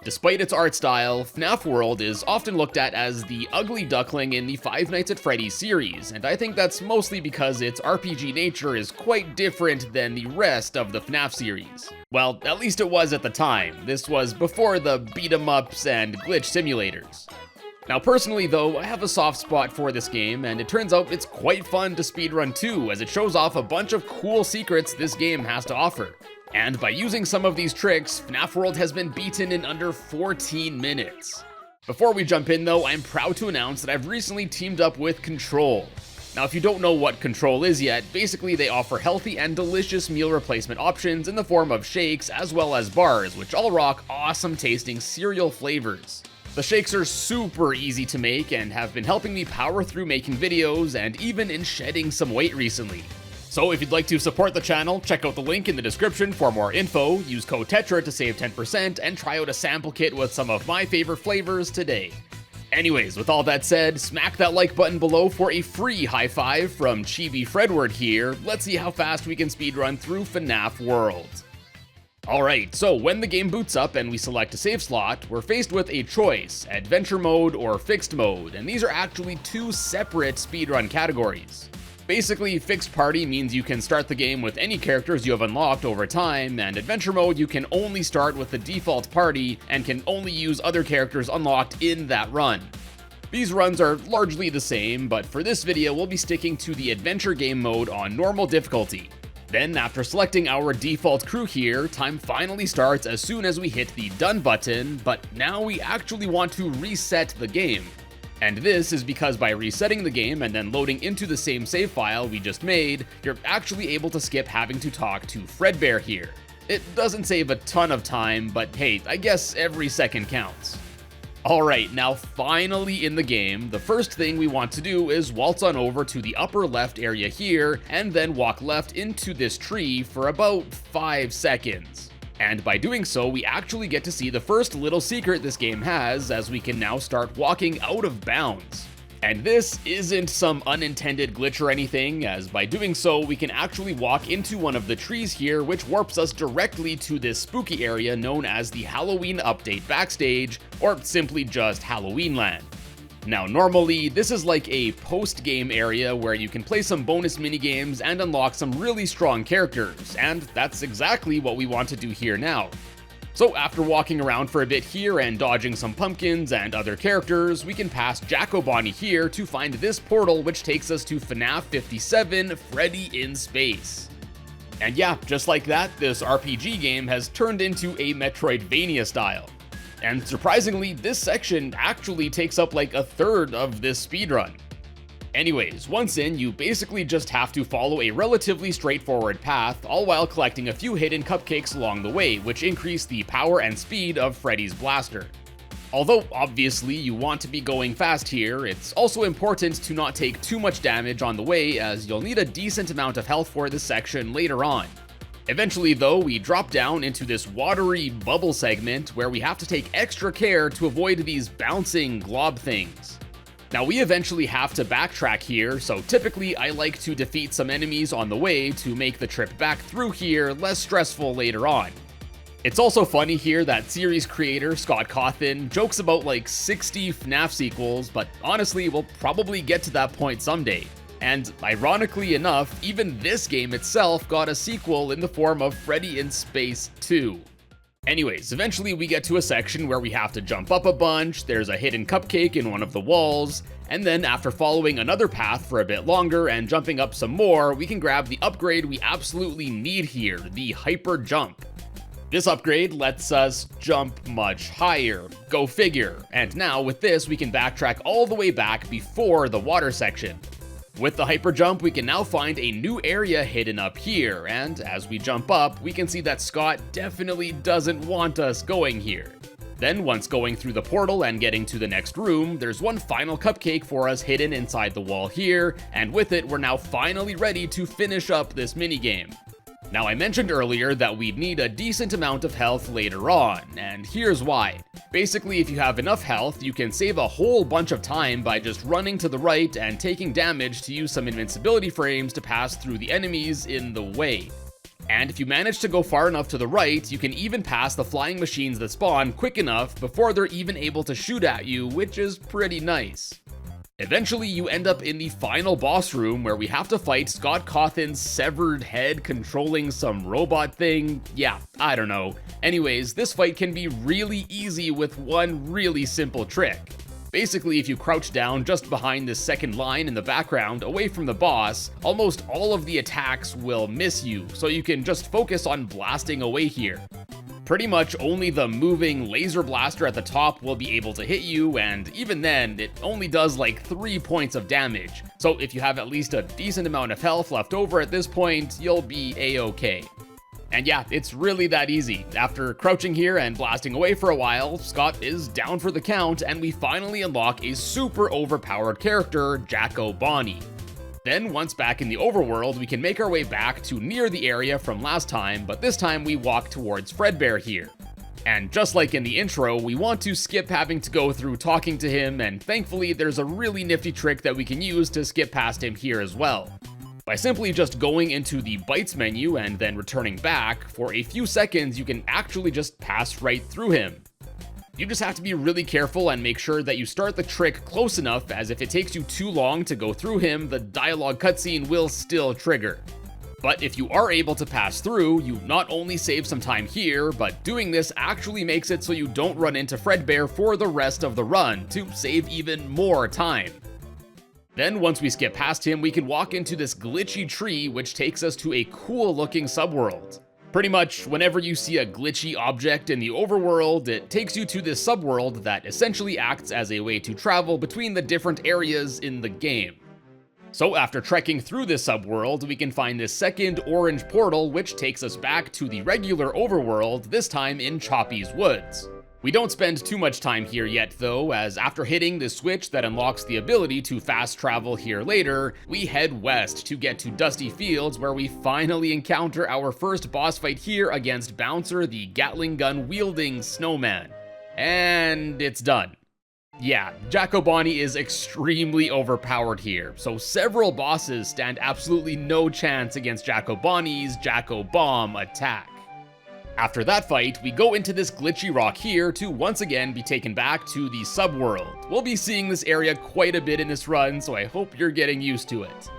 Despite its art style, FNAF World is often looked at as the ugly duckling in the Five Nights at Freddy's series, and I think that's mostly because its RPG nature is quite different than the rest of the FNAF series. Well, at least it was at the time. This was before the beat-em-ups and glitch simulators. Now personally though, I have a soft spot for this game, and it turns out it's quite fun to speedrun too, as it shows off a bunch of cool secrets this game has to offer. And by using some of these tricks, FNAF World has been beaten in under 14 minutes. Before we jump in though, I'm proud to announce that I've recently teamed up with Control. Now if you don't know what Control is yet, basically they offer healthy and delicious meal replacement options in the form of shakes as well as bars, which all rock awesome tasting cereal flavors. The shakes are super easy to make and have been helping me power through making videos and even in shedding some weight recently. So if you'd like to support the channel, check out the link in the description for more info, use code TETRA to save 10%, and try out a sample kit with some of my favorite flavors today. Anyways, with all that said, smack that like button below for a free high five from Chibi Fredward here. Let's see how fast we can speedrun through FNAF World. Alright, so when the game boots up and we select a save slot, we're faced with a choice, adventure mode or fixed mode, and these are actually two separate speedrun categories. Basically, fixed party means you can start the game with any characters you have unlocked over time, and adventure mode you can only start with the default party and can only use other characters unlocked in that run. These runs are largely the same, but for this video we'll be sticking to the adventure game mode on normal difficulty. Then after selecting our default crew here, time finally starts as soon as we hit the done button, but now we actually want to reset the game. And this is because by resetting the game and then loading into the same save file we just made, you're actually able to skip having to talk to Fredbear here. It doesn't save a ton of time, but hey, I guess every second counts. Alright, now finally in the game, the first thing we want to do is waltz on over to the upper left area here, and then walk left into this tree for about 5 seconds. And by doing so, we actually get to see the first little secret this game has, as we can now start walking out of bounds. And this isn't some unintended glitch or anything, as by doing so, we can actually walk into one of the trees here, which warps us directly to this spooky area known as the Halloween Update Backstage, or simply just Halloween Land. Now normally, this is like a post-game area where you can play some bonus minigames and unlock some really strong characters, and that's exactly what we want to do here now. So after walking around for a bit here and dodging some pumpkins and other characters, we can pass Jack-O-Bonnie here to find this portal which takes us to FNAF 57 Freddy in Space. And yeah, just like that, this RPG game has turned into a Metroidvania style. And surprisingly, this section actually takes up like a third of this speedrun. Anyways, once in, you basically just have to follow a relatively straightforward path, all while collecting a few hidden cupcakes along the way, which increase the power and speed of Freddy's blaster. Although obviously you want to be going fast here, it's also important to not take too much damage on the way, as you'll need a decent amount of health for this section later on. Eventually though, we drop down into this watery bubble segment where we have to take extra care to avoid these bouncing glob things. Now we eventually have to backtrack here, so typically I like to defeat some enemies on the way to make the trip back through here less stressful later on. It's also funny here that series creator Scott Cawthon jokes about like 60 FNAF sequels, but honestly we'll probably get to that point someday. And ironically enough, even this game itself got a sequel in the form of Freddy in Space 2. Anyways, eventually we get to a section where we have to jump up a bunch, there's a hidden cupcake in one of the walls, and then after following another path for a bit longer and jumping up some more, we can grab the upgrade we absolutely need here, the Hyper Jump. This upgrade lets us jump much higher, go figure, and now with this we can backtrack all the way back before the water section. With the hyper jump, we can now find a new area hidden up here, and as we jump up, we can see that Scott definitely doesn't want us going here. Then once going through the portal and getting to the next room, there's one final cupcake for us hidden inside the wall here, and with it, we're now finally ready to finish up this minigame. Now I mentioned earlier that we'd need a decent amount of health later on, and here's why. Basically, if you have enough health, you can save a whole bunch of time by just running to the right and taking damage to use some invincibility frames to pass through the enemies in the way. And if you manage to go far enough to the right, you can even pass the flying machines that spawn quick enough before they're even able to shoot at you, which is pretty nice. Eventually, you end up in the final boss room where we have to fight Scott Cawthon's severed head controlling some robot thing. Yeah, I don't know. Anyways, this fight can be really easy with one really simple trick. Basically, if you crouch down just behind this second line in the background, away from the boss, almost all of the attacks will miss you, so you can just focus on blasting away here. Pretty much only the moving laser blaster at the top will be able to hit you, and even then, it only does like 3 points of damage. So if you have at least a decent amount of health left over at this point, you'll be a-okay. And yeah, it's really that easy. After crouching here and blasting away for a while, Scott is down for the count, and we finally unlock a super overpowered character, Jacko Bonnie. Then, once back in the overworld, we can make our way back to near the area from last time, but this time we walk towards Fredbear here. And just like in the intro, we want to skip having to go through talking to him, and thankfully there's a really nifty trick that we can use to skip past him here as well. By simply just going into the Bytes menu and then returning back, for a few seconds you can actually just pass right through him. You just have to be really careful and make sure that you start the trick close enough, as if it takes you too long to go through him, the dialogue cutscene will still trigger. But if you are able to pass through, you not only save some time here, but doing this actually makes it so you don't run into Fredbear for the rest of the run, to save even more time. Then once we skip past him, we can walk into this glitchy tree, which takes us to a cool looking subworld. Pretty much whenever you see a glitchy object in the overworld, it takes you to this subworld that essentially acts as a way to travel between the different areas in the game. So after trekking through this subworld, we can find this second orange portal, which takes us back to the regular overworld, this time in Choppy's Woods. We don't spend too much time here yet though, as after hitting the switch that unlocks the ability to fast travel here later, we head west to get to Dusty Fields, where we finally encounter our first boss fight here against Bouncer, the Gatling gun wielding snowman. And it's done. Yeah, Jacko Bonnie is extremely overpowered here, so several bosses stand absolutely no chance against Jacko Bonnie's Jacko Bomb attack. After that fight, we go into this glitchy rock here to once again be taken back to the subworld. We'll be seeing this area quite a bit in this run, so I hope you're getting used to it.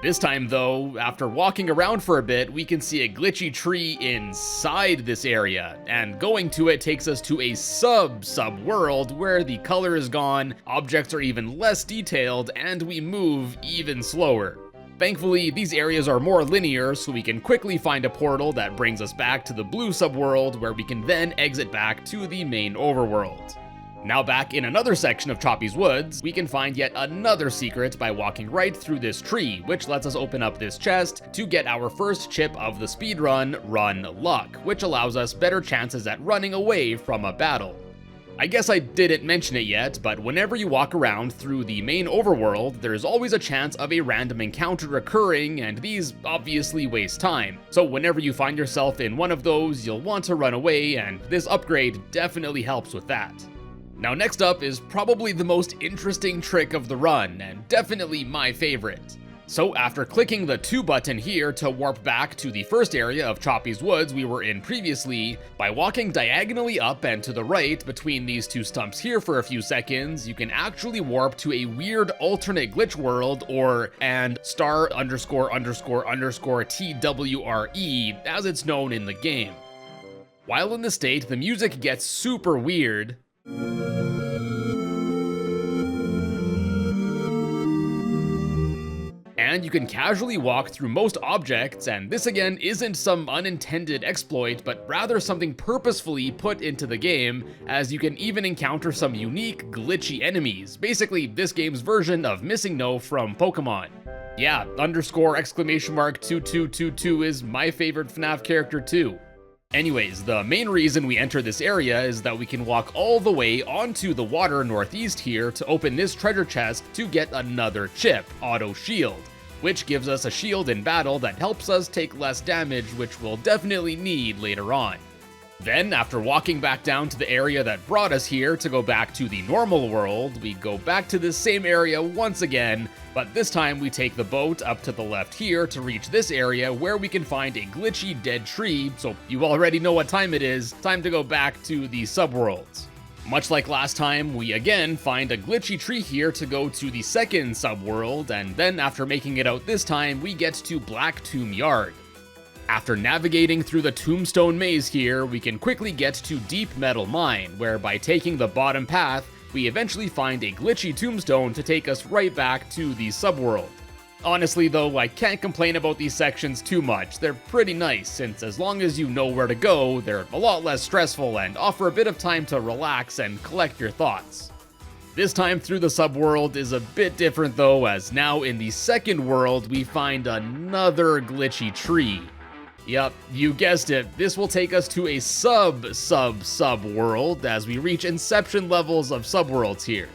This time though, after walking around for a bit, we can see a glitchy tree inside this area, and going to it takes us to a subworld where the color is gone, objects are even less detailed, and we move even slower. Thankfully, these areas are more linear, so we can quickly find a portal that brings us back to the blue subworld, where we can then exit back to the main overworld. Now back in another section of Choppy's Woods, we can find yet another secret by walking right through this tree, which lets us open up this chest to get our first chip of the speedrun, Run Luck, which allows us better chances at running away from a battle. I guess I didn't mention it yet, but whenever you walk around through the main overworld, there's always a chance of a random encounter occurring, and these obviously waste time. So whenever you find yourself in one of those, you'll want to run away, and this upgrade definitely helps with that. Now next up is probably the most interesting trick of the run, and definitely my favorite. So after clicking the 2 button here to warp back to the first area of Choppy's Woods we were in previously, by walking diagonally up and to the right between these 2 stumps here for a few seconds, you can actually warp to a weird alternate glitch world, or and star underscore underscore underscore TWRE as it's known in the game. While in the state, the music gets super weird, and you can casually walk through most objects, and this again isn't some unintended exploit, but rather something purposefully put into the game, as you can even encounter some unique glitchy enemies, basically this game's version of Missing No from Pokemon. Yeah, underscore exclamation mark 2222 is my favorite FNAF character too. Anyways, the main reason we enter this area is that we can walk all the way onto the water northeast here to open this treasure chest to get another chip, Auto Shield, which gives us a shield in battle that helps us take less damage, which we'll definitely need later on. Then, after walking back down to the area that brought us here to go back to the normal world, we go back to this same area once again, but this time we take the boat up to the left here to reach this area where we can find a glitchy dead tree, so you already know what time it is, time to go back to the subworlds. Much like last time, we again find a glitchy tree here to go to the second subworld, and then after making it out this time, we get to Black Tomb Yard. After navigating through the tombstone maze here, we can quickly get to Deep Metal Mine, where by taking the bottom path, we eventually find a glitchy tombstone to take us right back to the subworld. Honestly though, I can't complain about these sections too much. They're pretty nice, since as long as you know where to go, they're a lot less stressful and offer a bit of time to relax and collect your thoughts. This time through the subworld is a bit different though, as now in the second world we find another glitchy tree. Yup, you guessed it, this will take us to a sub-world as we reach Inception levels of subworlds here.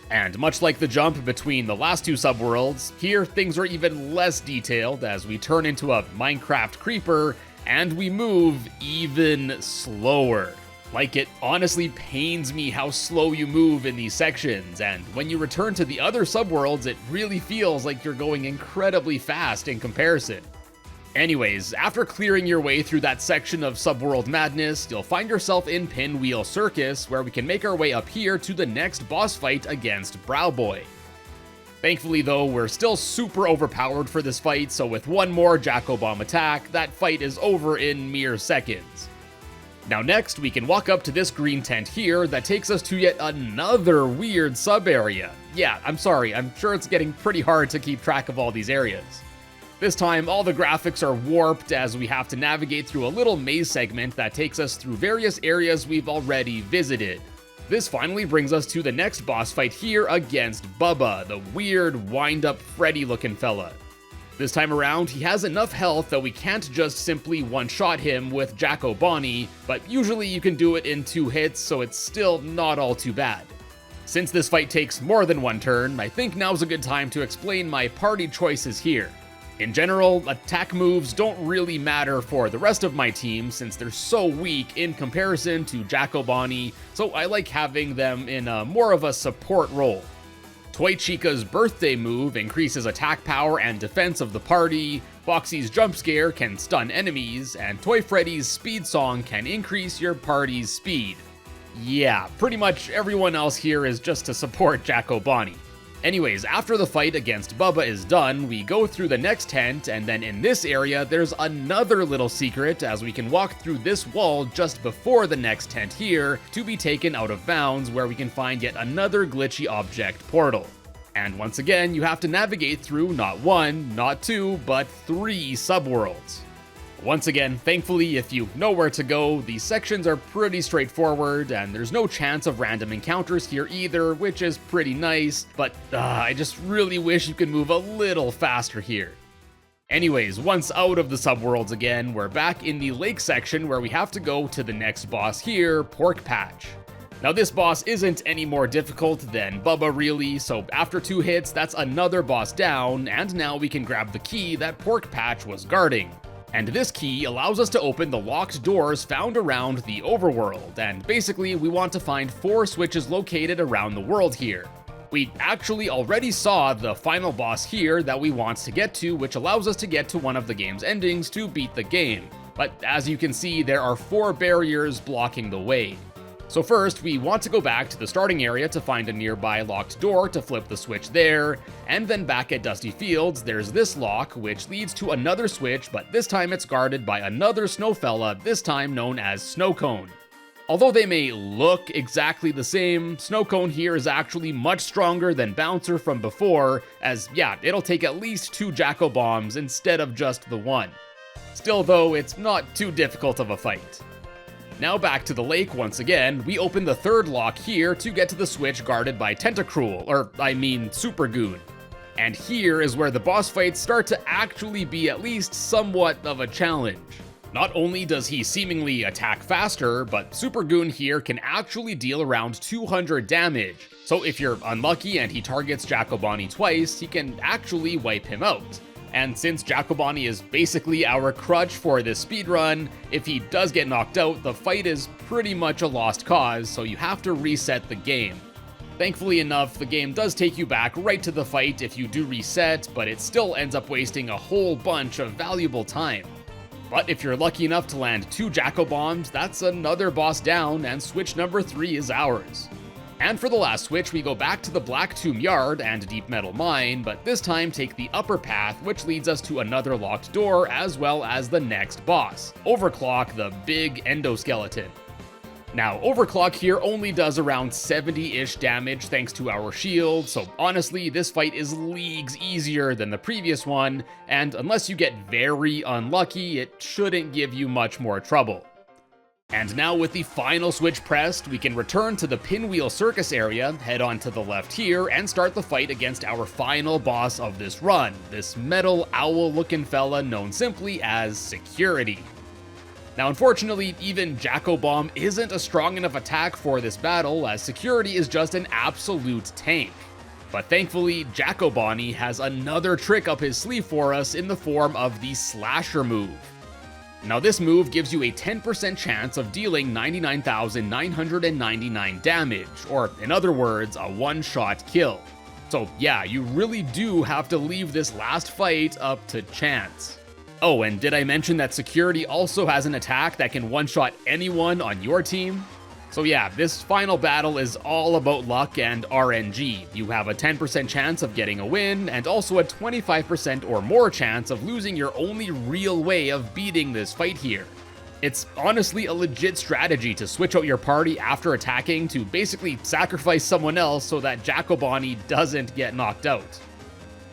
And much like the jump between the last two subworlds, here things are even less detailed as we turn into a Minecraft creeper and we move even slower. Like, it honestly pains me how slow you move in these sections, and when you return to the other subworlds, it really feels like you're going incredibly fast in comparison. Anyways, after clearing your way through that section of Subworld Madness, you'll find yourself in Pinwheel Circus, where we can make our way up here to the next boss fight against Browboy. Thankfully though, we're still super overpowered for this fight, so with one more Jack-O-Bomb attack, that fight is over in mere seconds. Now next, we can walk up to this green tent here that takes us to yet another weird sub-area. Yeah, I'm sorry, I'm sure it's getting pretty hard to keep track of all these areas. This time, all the graphics are warped as we have to navigate through a little maze segment that takes us through various areas we've already visited. This finally brings us to the next boss fight here against Bubba, the weird, wind-up Freddy-looking fella. This time around, he has enough health that we can't just simply one-shot him with Jack-O-Bonnie, but usually you can do it in 2 hits, so it's still not all too bad. Since this fight takes more than one turn, I think now's a good time to explain my party choices here. In general, attack moves don't really matter for the rest of my team since they're so weak in comparison to Jack-O-Bonnie, so I like having them in more of a support role. Toy Chica's birthday move increases attack power and defense of the party, Foxy's jump scare can stun enemies, and Toy Freddy's speed song can increase your party's speed. Yeah, pretty much everyone else here is just to support Jack-O-Bonnie. Anyways, after the fight against Bubba is done, we go through the next tent, and then in this area there's another little secret as we can walk through this wall just before the next tent here to be taken out of bounds where we can find yet another glitchy object portal. And once again, you have to navigate through not 1, not 2, but 3 subworlds. Once again, thankfully, if you know where to go, these sections are pretty straightforward, and there's no chance of random encounters here either, which is pretty nice, but I just really wish you could move a little faster here. Anyways, once out of the subworlds again, we're back in the lake section where we have to go to the next boss here, Pork Patch. Now this boss isn't any more difficult than Bubba really, so after 2 hits, that's another boss down, and now we can grab the key that Pork Patch was guarding. And this key allows us to open the locked doors found around the overworld, and basically we want to find 4 switches located around the world here. We actually already saw the final boss here that we want to get to, which allows us to get to one of the game's endings to beat the game. But as you can see, there are 4 barriers blocking the way. So first, we want to go back to the starting area to find a nearby locked door to flip the switch there, and then back at Dusty Fields, there's this lock, which leads to another switch, but this time it's guarded by another snow fella, this time known as Snowcone. Although they may look exactly the same, Snowcone here is actually much stronger than Bouncer from before, as yeah, it'll take at least 2 Jack-O-Bombs instead of just the 1. Still though, it's not too difficult of a fight. Now back to the lake once again, we open the 3rd lock here to get to the switch guarded by Tentacruel, or I mean Super Goon. And here is where the boss fights start to actually be at least somewhat of a challenge. Not only does he seemingly attack faster, but Super Goon here can actually deal around 200 damage, so if you're unlucky and he targets Jack-O-Bonnie twice, he can actually wipe him out. And since Jacobani is basically our crutch for this speedrun, if he does get knocked out, the fight is pretty much a lost cause, so you have to reset the game. Thankfully enough, the game does take you back right to the fight if you do reset, but it still ends up wasting a whole bunch of valuable time. But if you're lucky enough to land 2 Jacobombs, that's another boss down, and switch number 3 is ours. And for the last switch, we go back to the Black Tomb Yard and Deep Metal Mine, but this time take the upper path, which leads us to another locked door, as well as the next boss, Overclock, the big endoskeleton. Now, Overclock here only does around 70-ish damage thanks to our shield, so honestly, this fight is leagues easier than the previous one, and unless you get very unlucky, it shouldn't give you much more trouble. And now with the final switch pressed, we can return to the Pinwheel Circus area, head on to the left here, and start the fight against our final boss of this run, this metal owl-looking fella known simply as Security. Now unfortunately, even Jacobomb isn't a strong enough attack for this battle, as Security is just an absolute tank. But thankfully, Jacobani has another trick up his sleeve for us in the form of the Slasher move. Now this move gives you a 10% chance of dealing 99,999 damage, or in other words, a one-shot kill. So yeah, you really do have to leave this last fight up to chance. Oh, and did I mention that Security also has an attack that can one-shot anyone on your team? So yeah, this final battle is all about luck and RNG. You have a 10% chance of getting a win, and also a 25% or more chance of losing your only real way of beating this fight here. It's honestly a legit strategy to switch out your party after attacking to basically sacrifice someone else so that Jacobani doesn't get knocked out.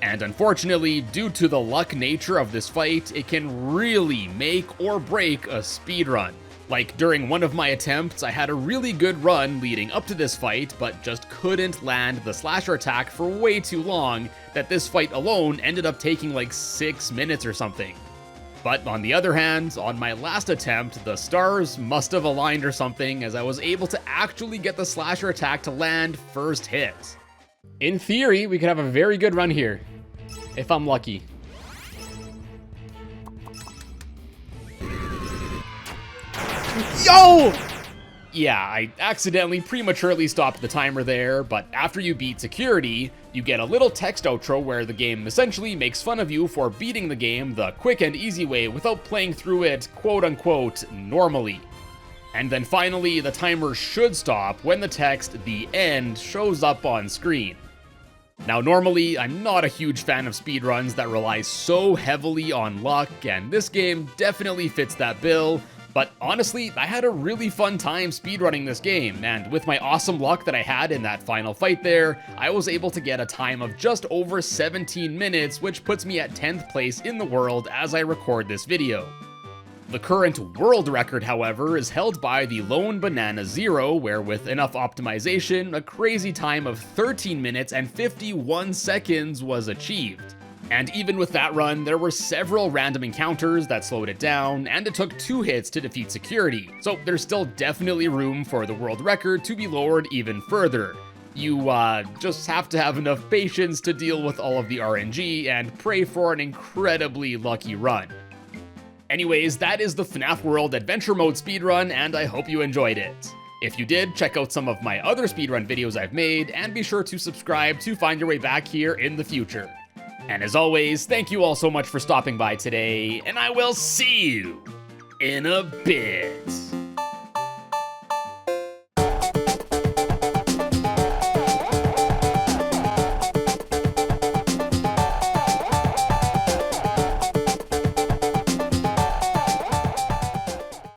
And unfortunately, due to the luck nature of this fight, it can really make or break a speedrun. Like, during one of my attempts, I had a really good run leading up to this fight, but just couldn't land the slasher attack for way too long, that this fight alone ended up taking like 6 minutes or something. But on the other hand, on my last attempt, the stars must have aligned or something, as I was able to actually get the slasher attack to land first hit. In theory, we could have a very good run here, if I'm lucky. Yo! Yeah, I accidentally prematurely stopped the timer there, but after you beat Security, you get a little text outro where the game essentially makes fun of you for beating the game the quick and easy way without playing through it quote-unquote normally. And then finally, the timer should stop when the text "The End" shows up on screen. Now normally, I'm not a huge fan of speedruns that rely so heavily on luck, and this game definitely fits that bill, but honestly, I had a really fun time speedrunning this game, and with my awesome luck that I had in that final fight there, I was able to get a time of just over 17 minutes, which puts me at 10th place in the world as I record this video. The current world record, however, is held by the Lone Banana Zero, where with enough optimization, a crazy time of 13 minutes and 51 seconds was achieved. And even with that run, there were several random encounters that slowed it down, and it took 2 hits to defeat Security, so there's still definitely room for the world record to be lowered even further. You just have to have enough patience to deal with all of the RNG and pray for an incredibly lucky run. Anyways, that is the FNAF World Adventure Mode speedrun, and I hope you enjoyed it. If you did, check out some of my other speedrun videos I've made, and be sure to subscribe to find your way back here in the future. And as always, thank you all so much for stopping by today, and I will see you in a bit.